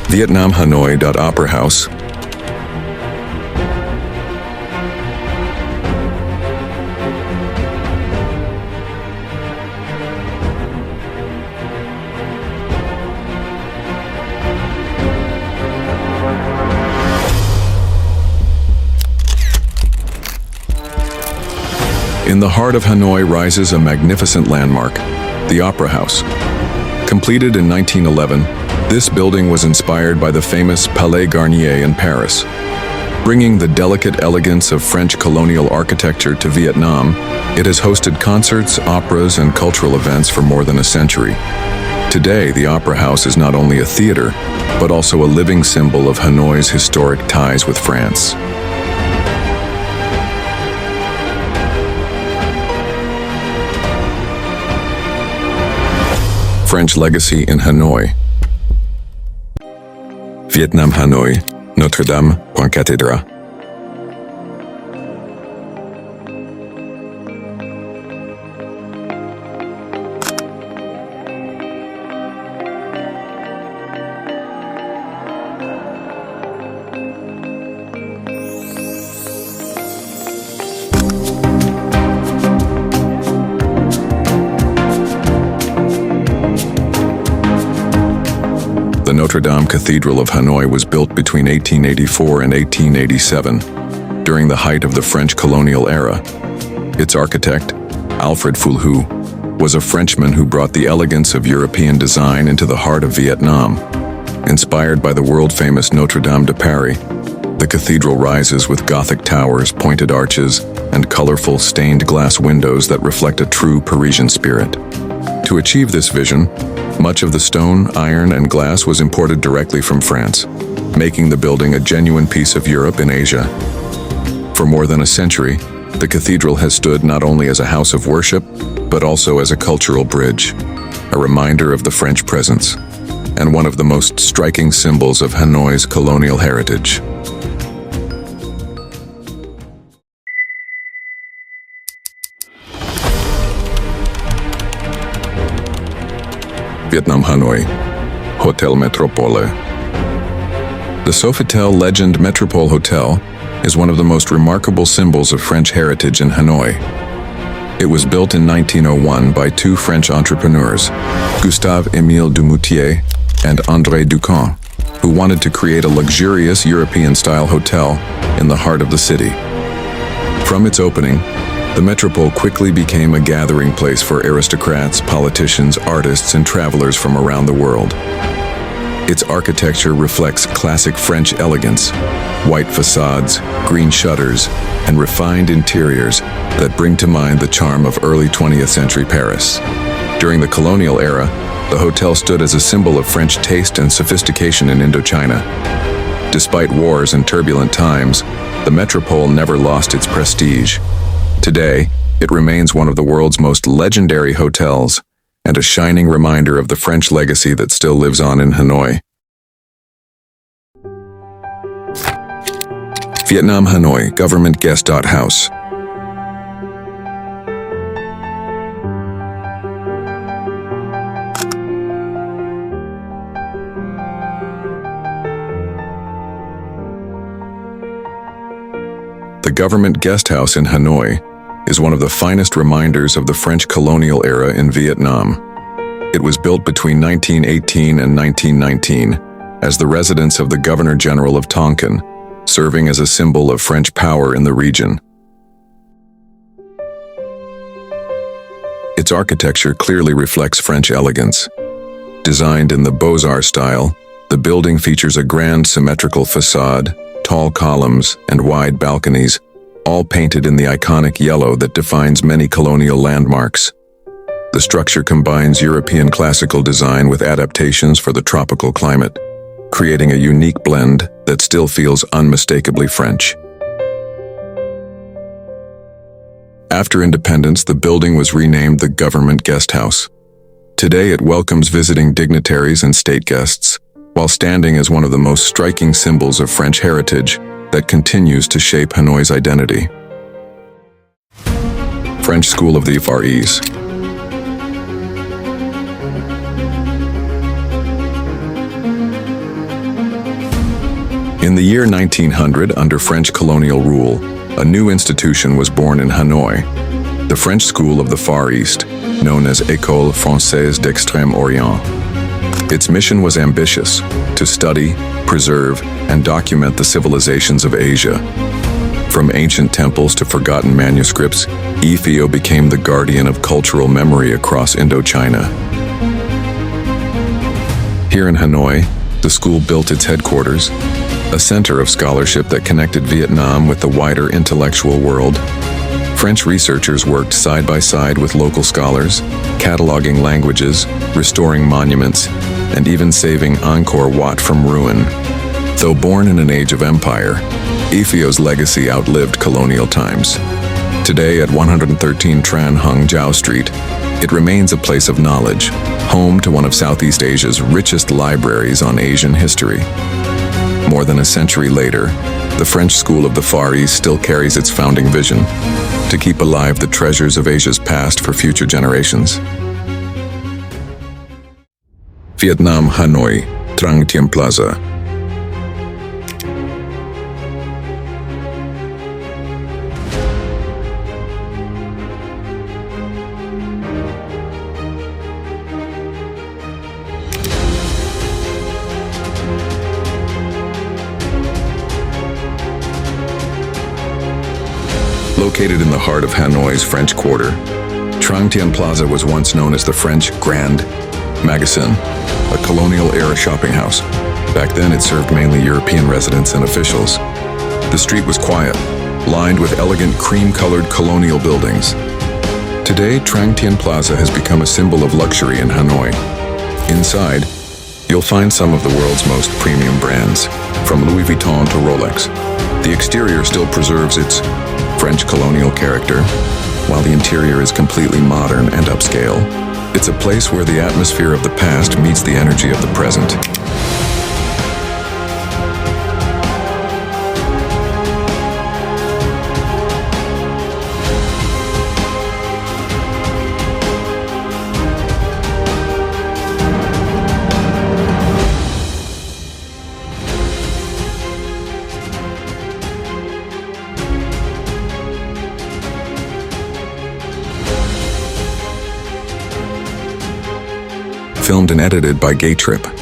Vietnam Hanoi. Opera House. In the heart of Hanoi rises a magnificent landmark, the Opera House. Completed in 1911, this building was inspired by the famous Palais Garnier in Paris. Bringing the delicate elegance of French colonial architecture to Vietnam, it has hosted concerts, operas, and cultural events for more than a century. Today, the Opera House is not only a theater, but also a living symbol of Hanoi's historic ties with France. French legacy in Hanoi. Vietnam Hanoi, Notre-Dame, Cathedral. The Notre-Dame Cathedral of Hanoi was built between 1884 and 1887, during the height of the French colonial era. Its architect, Alfred Fulhu, was a Frenchman who brought the elegance of European design into the heart of Vietnam. Inspired by the world-famous Notre-Dame de Paris, the cathedral rises with Gothic towers, pointed arches, and colorful stained glass windows that reflect a true Parisian spirit. To achieve this vision, much of the stone, iron, and glass was imported directly from France, making the building a genuine piece of Europe in Asia. For more than a century, the cathedral has stood not only as a house of worship, but also as a cultural bridge, a reminder of the French presence, and one of the most striking symbols of Hanoi's colonial heritage. Vietnam Hanoi, Hotel Metropole. The Sofitel Legend Metropole Hotel is one of the most remarkable symbols of French heritage in Hanoi. It was built in 1901 by two French entrepreneurs, Gustave-Émile Dumoutier and André Ducamp, who wanted to create a luxurious European-style hotel in the heart of the city. From its opening, the Metropole quickly became a gathering place for aristocrats, politicians, artists, and travelers from around the world. Its architecture reflects classic French elegance, white facades, green shutters, and refined interiors that bring to mind the charm of early 20th century Paris. During the colonial era, the hotel stood as a symbol of French taste and sophistication in Indochina. Despite wars and turbulent times, the Metropole never lost its prestige. Today, it remains one of the world's most legendary hotels and a shining reminder of the French legacy that still lives on in Hanoi. Vietnam Hanoi Government Guest House. The Government Guest House in Hanoi is one of the finest reminders of the French colonial era in Vietnam. It was built between 1918 and 1919 as the residence of the Governor-General of Tonkin, serving as a symbol of French power in the region. Its architecture clearly reflects French elegance. Designed in the Beaux-Arts style, the building features a grand symmetrical facade, tall columns, and wide balconies, all painted in the iconic yellow that defines many colonial landmarks. The structure combines European classical design with adaptations for the tropical climate, creating a unique blend that still feels unmistakably French. After independence, the building was renamed the Government Guest House. Today, it welcomes visiting dignitaries and state guests, while standing as one of the most striking symbols of French heritage that continues to shape Hanoi's identity. French School of the Far East. In the year 1900, under French colonial rule, a new institution was born in Hanoi, the French School of the Far East, known as École Française d'Extrême-Orient. Its mission was ambitious: to study, preserve, and document the civilizations of Asia. From ancient temples to forgotten manuscripts, EFIO became the guardian of cultural memory across Indochina. Here in Hanoi, the school built its headquarters, a center of scholarship that connected Vietnam with the wider intellectual world. French researchers worked side by side with local scholars, cataloging languages, restoring monuments, and even saving Angkor Wat from ruin. Though born in an age of empire, EFIO's legacy outlived colonial times. Today at 113 Tran Hung Jiao Street, it remains a place of knowledge, home to one of Southeast Asia's richest libraries on Asian history. More than a century later, the French School of the Far East still carries its founding vision: to keep alive the treasures of Asia's past for future generations. Vietnam, Hanoi, Trang Thiem Plaza. Located in the heart of Hanoi's French Quarter, Trang Thiem Plaza was once known as the French Grand Magasin, a colonial-era shopping house. Back then, it served mainly European residents and officials. The street was quiet, lined with elegant cream-colored colonial buildings. Today, Trang Thiem Plaza has become a symbol of luxury in Hanoi. Inside, you'll find some of the world's most premium brands, from Louis Vuitton to Rolex. The exterior still preserves its French colonial character, while the interior is completely modern and upscale. It's a place where the atmosphere of the past meets the energy of the present. Filmed and edited by GATrip.